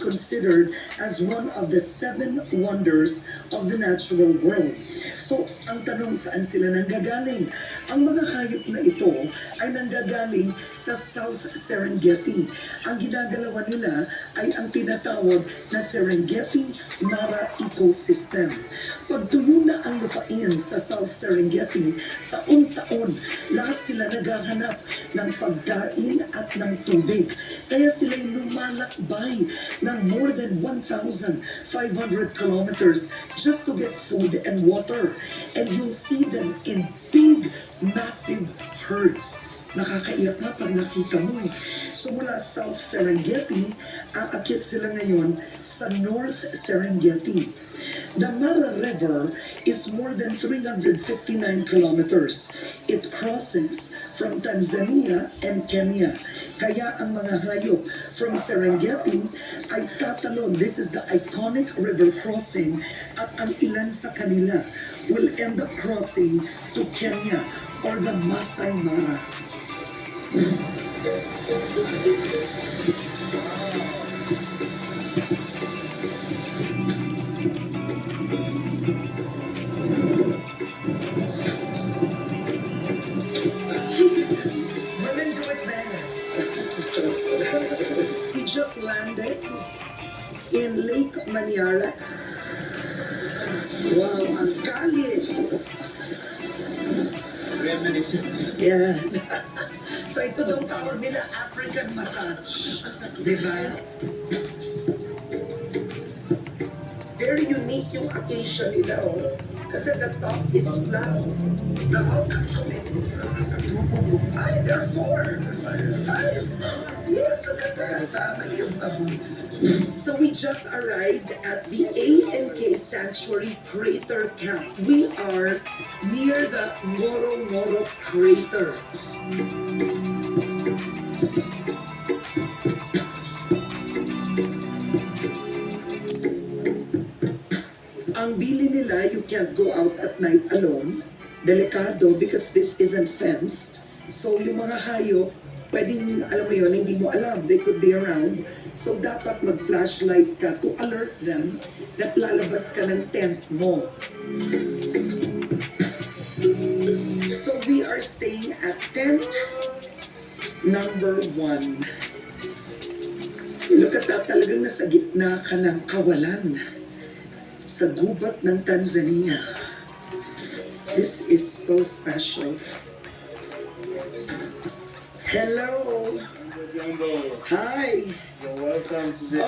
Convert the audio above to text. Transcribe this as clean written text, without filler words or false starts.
considered as one of the seven wonders of the natural world. So, ang tanong saan sila nanggagaling? Ang mga hayop na ito ay nanggagaling sa South Serengeti. Ang ginagalawan nila ay ang tinatawag na Serengeti Mara Ecosystem. Pagtuyo na ang lupain sa South Serengeti, taon-taon lahat sila naghahanap ng pagkain at ng tubig. Kaya sila'y lumalakbay ng more than 1,500 kilometers just to get food and water. And you'll see them in big, massive herds. Nakakaiyak nga pag nakita mo eh. So mula South Serengeti, aakit sila ngayon sa North Serengeti. The Mara River is more than 359 kilometers. It crosses from Tanzania and Kenya. Kaya ang mga hayop from Serengeti ay tatalon. This is the iconic river crossing at ang ilan sa kanila will end up crossing to Kenya or the Masai Mara. Women do it better. He just landed in Lake Manyara. Wow, ang kali. Reminiscent. Yeah. So ito daw tawag nila African massage. Diba? Very unique yung occasion nila, oh. Kasi the top is flat. The welcome committee. Ay, there are four. Five. Yes, look at that. Family of baboons. So we just arrived at the A&K Sanctuary Crater Camp. We are near the Ngoro Ngoro Crater. Ang bili nila, you can't go out at night alone. Delikado because this isn't fenced. So yung mga hayop, pwedeng, alam mo yun, hindi mo alam. They could be around. So dapat mag-flashlight ka to alert them that lalabas ka ng tent mo. So we are staying at tent number 1. Look at that, talagang nasa gitna ka ng kawalan. Sa gubat ng Tanzania. This is so special. Hello. Jumbo, Hi. you're welcome to the